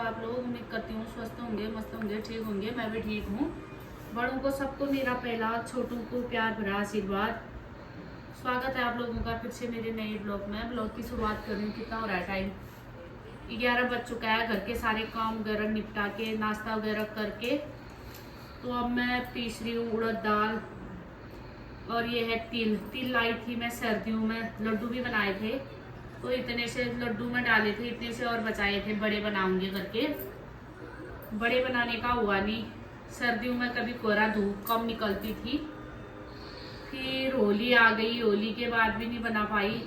आप लोग? उम्मीद करती हूँ स्वस्थ होंगे, मस्त होंगे, ठीक होंगे। मैं भी ठीक हूँ। बड़ों को सबको मेरा पहला, छोटों को प्यार भरा आशीर्वाद। स्वागत है आप लोगों का फिर से मेरे नए ब्लॉग में। ब्लॉग की शुरुआत कर रही हूँ। कितना हो रहा है टाइम? 11 बज चुका है। घर के सारे काम वगैरह निपटा के, नाश्ता वगैरह करके, तो अब मैं पीस रही हूँ उड़द दाल। और ये है तिल लाई थी मैं सर्दियों में, लड्डू भी बनाए थे, तो इतने से लड्डू में डाले थे, इतने से और बचाए थे। बड़े बनाऊंगी करके, बड़े बनाने का हुआ नहीं। सर्दियों में कभी कोरा धूप कम निकलती थी, फिर होली आ गई, होली के बाद भी नहीं बना पाई।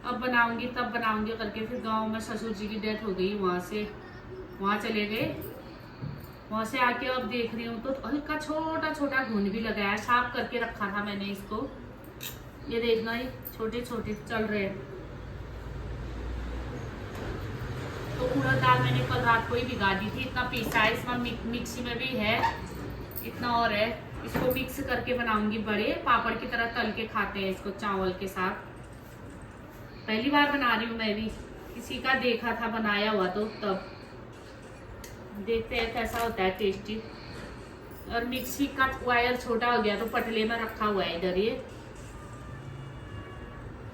अब बनाऊंगी तब बनाऊंगी करके, फिर गांव में ससुर जी की डेथ हो गई, वहाँ चले गए। वहाँ से आके अब देख रही हूँ तो हल्का छोटा छोटा घुन भी लगा है। साफ करके रखा था मैंने इसको, ये देखना, ये छोटे छोटे चल रहे हैं। तो उड़द दाल मैंने कल रात को ही भिगा दी थी। इतना पीसा है, इसमें मिक्सी में भी है, इतना और है। इसको मिक्स करके बनाऊंगी बड़े, पापड़ की तरह तल के खाते हैं इसको चावल के साथ। पहली बार बना रही हूँ मैं भी, किसी का देखा था बनाया हुआ, तो तब देखते हैं कैसा होता है, टेस्टी। और मिक्सी का वायर छोटा हो गया तो पटले में रखा हुआ है इधर। ये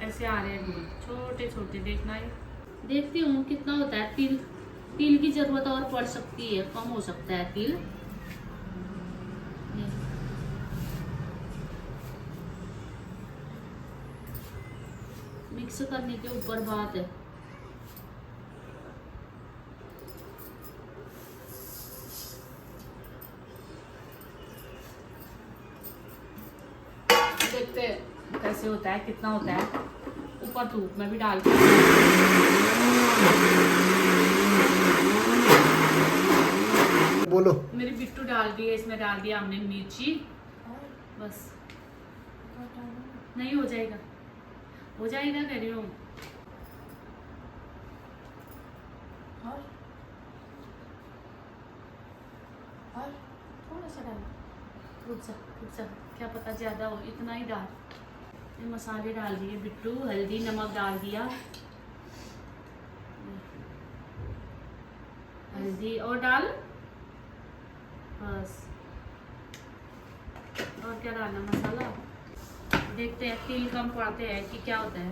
ऐसे आ रहे हैं छोटे छोटे, देखना है। देखती हूँ कितना होता है। तिल की जरूरत और पड़ सकती है, कम हो सकता है तिल। मिक्स करने के ऊपर बात है। देखते हैं कैसे होता है, कितना होता है। ऊपर धूप में भी डाल के बोलो। मेरी बिट्टू डाल दी है, इसमें डाल दिया हमने मिर्ची, बस। नहीं हो जाएगा, हो जाएगा कह रही हूँ। और थोड़ा सा डाल, रुक जा, क्या पता ज्यादा हो, इतना ही डाल। ये मसाले डाल दिए बिट्टू, हल्दी नमक डाल दिया, हल्दी और डाल, बस। और क्या डालना, मसाला। देखते हैं तिल कम पड़ते हैं कि क्या होता है,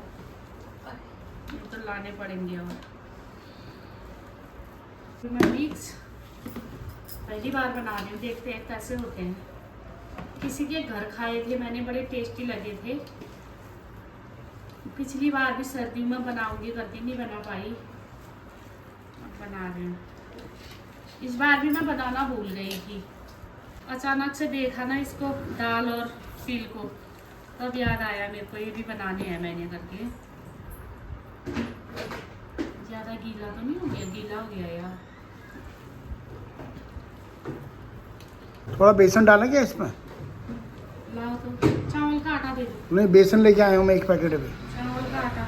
तो लाने पड़ेंगे। और फिर मैं मिक्स पहली बार बना रही हूँ, देखते हैं कैसे होते हैं। किसी के घर खाए थे मैंने, बड़े टेस्टी लगे थे। पिछली बार भी सर्दियों में बनाऊंगी करती, नहीं बना पाई, अब बना रही हूँ। इस बार भी मैं बनाना भूल गई थी, अचानक से देखा ना इसको, दाल और तिल को, तब याद आया मेरे को ये भी बनाने हैं मैंने करके। ज़्यादा गीला तो नहीं हो गया? गीला हो गया यार। थोड़ा बेसन डाला क्या इसमें? लाओ तो, चावल का आटा दे दो। नहीं, बेसन लेके आया हूँ मैं 1 पैकेट अभी। चावल का आटा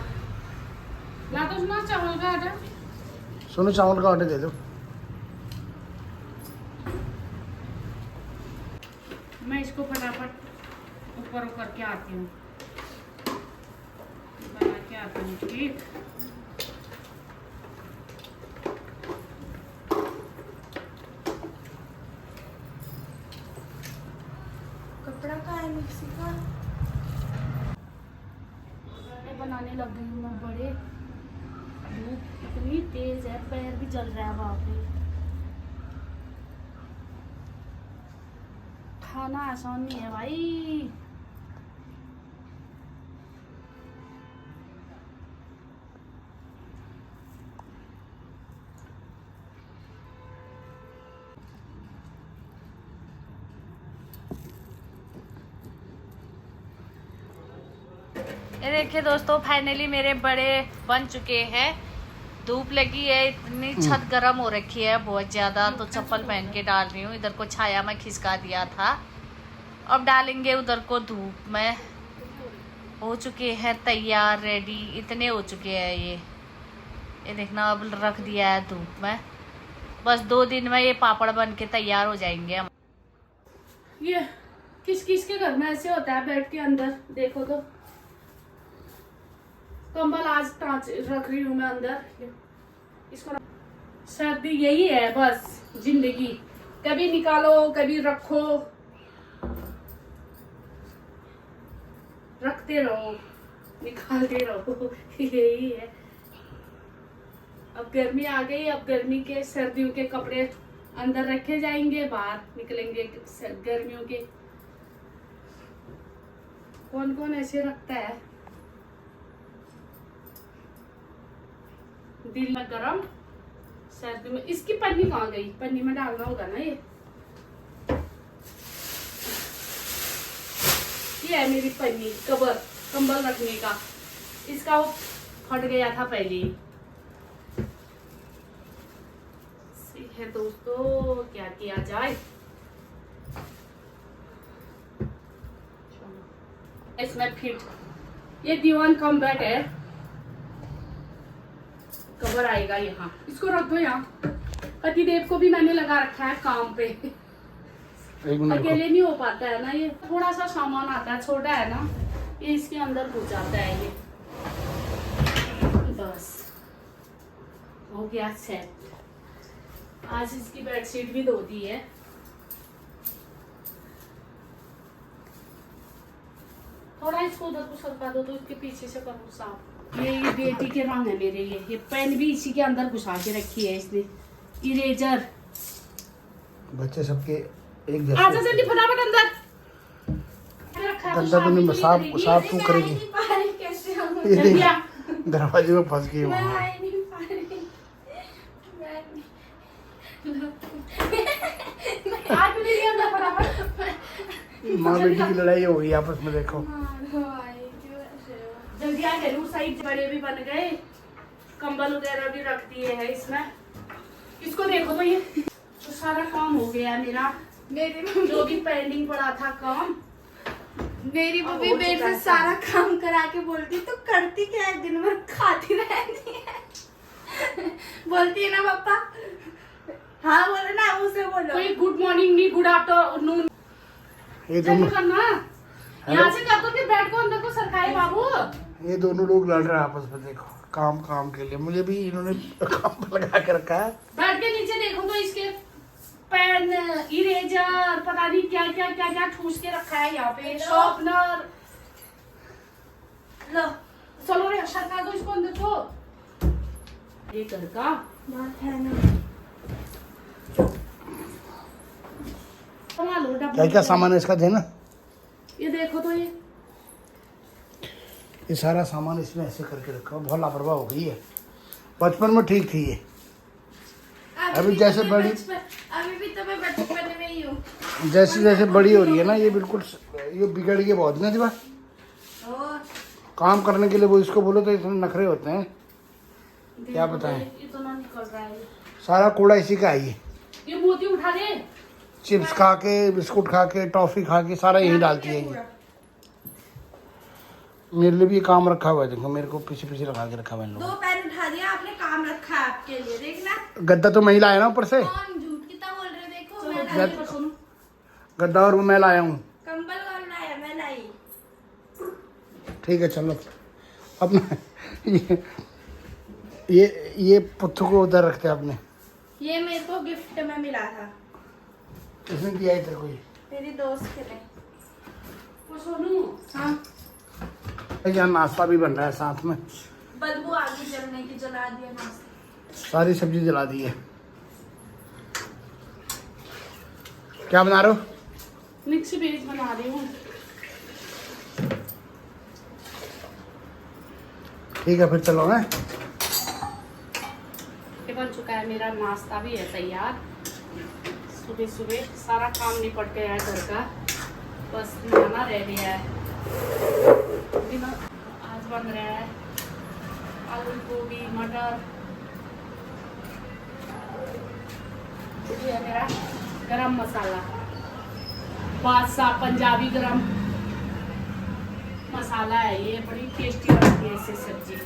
ला दो ना, चावल का आटा। सुनो, चावल का आटा दे दो। मैं इसको फटाफट ऊपर करके आती हूँ, बना के आती हूँ, ठीक। कपड़ा का है मिक्सी का। बनाने लग गई हूँ मैं बड़े। धूप इतनी तेज है, पैर भी जल रहा है वहाँ पे। खाना आसान नहीं है भाई। ये देखिए दोस्तों, फाइनली मेरे बड़े बन चुके हैं। धूप लगी है, इतनी छत गर्म हो रखी है बहुत ज्यादा, तो चप्पल पहन के डाल रही हूँ। इधर को छाया में खिसका दिया था, अब डालेंगे उधर को धूप में। हो चुके हैं तैयार, रेडी, इतने हो चुके हैं ये देखना। अब रख दिया है धूप में, बस 2 दिन में ये पापड़ बन के तैयार हो जाएंगे हम। ये किस किस के घर में ऐसे होता है, बेड के अंदर देखो तो। कंबल आज रख रही हूँ मैं अंदर, इसको सर्दी यही है बस जिंदगी, कभी निकालो कभी रखो, रखते रहो निकालते रहो यही है। अब गर्मी आ गई, अब गर्मी के सर्दियों के कपड़े अंदर रखे जाएंगे, बाहर निकलेंगे गर्मियों के। कौन कौन ऐसे रखता है? दिल में गरम, सर्दी में। इसकी पन्नी कहाँ गई? पन्नी में डालना होगा ना ये है मेरी पन्नी, कंबल रखने का। इसका वो फट गया था पहले ही। है दोस्तों, क्या किया जाए। इसमें फिट ये दीवान कम बेड है, कवर आएगा यहाँ। इसको रख दो यहाँ। पतिदेव को भी मैंने लगा रखा है काम पे, अकेले नहीं हो पाता है ना। ये थोड़ा सा सामान आता है, छोटा है ना, ये इसके अंदर घुस जाता है। ये बस हो गया सेट। आज इसकी बेडशीट भी धो दी है। थोड़ा इसको उधर को सरका दो तो इसके पीछे से करो साफ। ये बेटी के रंग है मेरे। ये पेन भी इसी के अंदर घुसा के रखी है इसने। इरेजर बच्चे सबके एक जैसे। आजा जल्दी फटाफट अंदर। गंदा तो नहीं, साफ तू करेगी। ये देख, दरवाजे में फंस गई वहाँ। माँ बेटी की लड़ाई हो गई आपस में, देखो। जल्दी आ गए। साइड बड़े भी बन गए, कंबल वगैरह भी रख दिए है इसमें। इसको देखो तो ये तो सारा काम हो गया मेरा। मेरी जो भी पेंडिंग पड़ा था काम, मेरी मम्मी मेरे से सारा काम करा के बोलती तो करती क्या है, दिन भर खाती रहती है। बोलती है ना पापा। हाँ बोले ना, उसे बोलो। कोई गुड मॉर्निंग नहीं, गुड आफ्टरनून ये दोनों करना। यहाँ से कर दो कि बेड को अंदर को सरकाए बाबू। ये दोनों लोग लड़ रहे हैं आपस में, देखो। काम के लिए मुझे भी इन्होंने काम पे लगा के रखा है। बेड के नीचे देखो तो इसके पेन, इरेजर, पता नहीं क्या क्या क्या क्या ठूस के रखा है यहाँ पे। शॉर्पनर। लो चलो रे, सरका दो इसको अंदर को। ये घर का बात है ना। क्या क्या सामान है इसका, देना। ये देखो तो ये सारा सामान इसमें ऐसे करके रखा है। बहुत लापरवाह हो गई है। बचपन में ठीक थी ये। अभी जैसे बड़ी, अभी भी तो मैं बचपन में ही हूँ। जैसे जैसे बड़ी हो रही है ना, ये बिल्कुल ये बिगड़ गई बहुत ना जी। काम करने के लिए वो इसको बोलो तो इतने नखरे होते हैं, क्या बताएं। इतना निकल रहा है। सारा कूड़ा इसी का है। ये मोती उठा दे। चिप्स खा के, बिस्कुट खा के, टॉफी खा के, सारा यही डालती है ये। मेरे लिए भी ये काम रखा हुआ है, देखो। मेरे को पीछे पीछे लगा के रखा हुआ है। दो पैर उठा दिया आपने, काम रखा है आपके लिए, देखना। गद्दा तो मैं ही लाया ना ऊपर से। कौन झूठ कितना बोल रहे, देखो। मैं लाई। गद्दा और मैं लाया हूँ। कंबल कौन लाया? मैं लाई। ठीक है चलो। अपना ये पुत्थु को उधर रखते हैं अपने। ये मेरे को गिफ्ट में मिला था। किसने दिया है तेरे को ये? मेरी दोस्त के लिए। वो सोनू। हाँ, यहाँ नाश्ता भी बन रहा है साथ में। बदबू आ गई जलने की, जला दिया नाश्ता। सारी सब्जी जला दी है। क्या बना रहे हो? मिक्स वेज बना रही हूँ। ठीक है फिर चलो। है ये बन चुका है, मेरा नाश्ता भी है तैयार। सुबह सुबह सारा काम निपट गया है घर का, बस नहाना रह गया है। आज बन रहा है आलू गोभी मटर। ये है मेरा गरम मसाला, बादशाह पंजाबी गरम मसाला है ये। बड़ी टेस्टी बनती है इससे सब्जी।